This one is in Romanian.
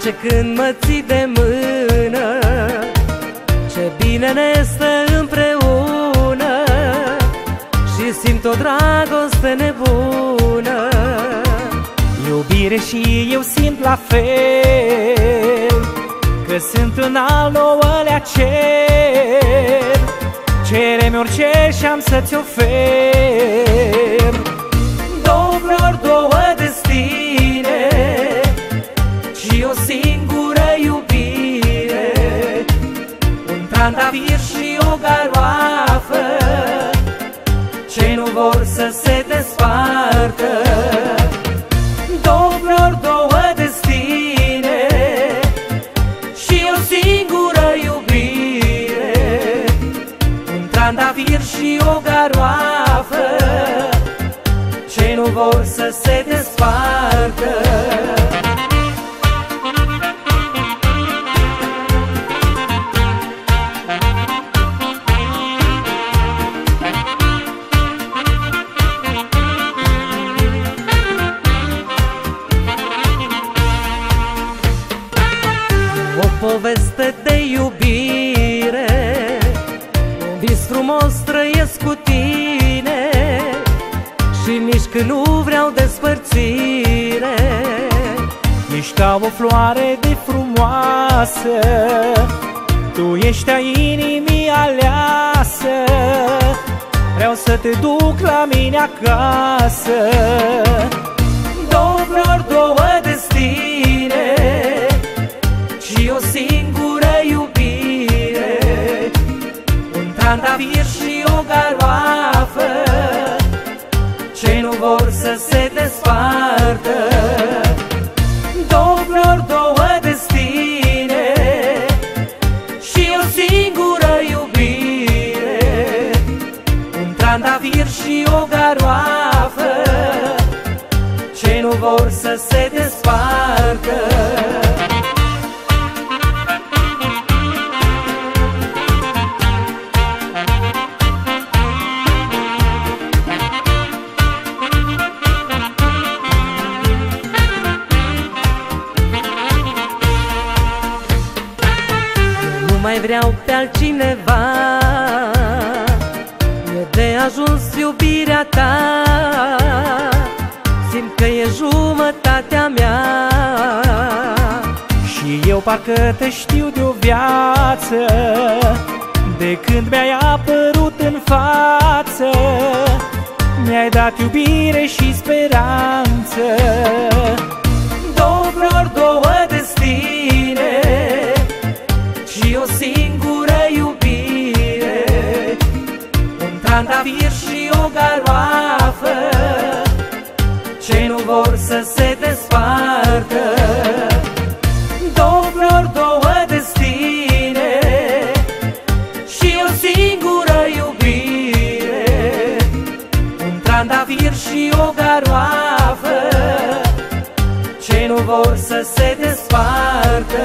place când mă ții de mână, ce bine ne stă împreună și simt o dragoste nebună. Iubire și eu simt la fel, că sunt în al nouălea cer. Cere-mi orice și-am să-ți ofer. Două flori, două destine și o singură iubire, un trandafir și o garoafă ce nu vor să se despartă. Două flori, două destine și o singură iubire, un trandafir și o garoafă ce nu vor să se despartă. O poveste de iubire, un vis frumos trăiesc cu tine și nici când nu vreau despărțire. Ești ca o floare de frumoasă, tu ești a inimii aleasă. Vreau să te duc la mine acasă. Două flori, două destine și o singură iubire, un trandafir și o garoafă ce nu vor să se despartă. Două flori, două destine și o singură iubire, un trandafir și o garoafă ce nu vor să se despartă. Nu mai vreau pe altcineva, e de ajuns iubirea ta. Simt că e jumătatea mea și eu parcă te știu de o viață, de când mi-ai apărut în față. Mi-ai dat iubire și speranță. Două flori, două destine și o singură iubire, un trandafir și o garoafă ce nu vor să se despartă. Două flori, două destine și o singură iubire, un trandafir și o garoafă ce nu vor să se despartă.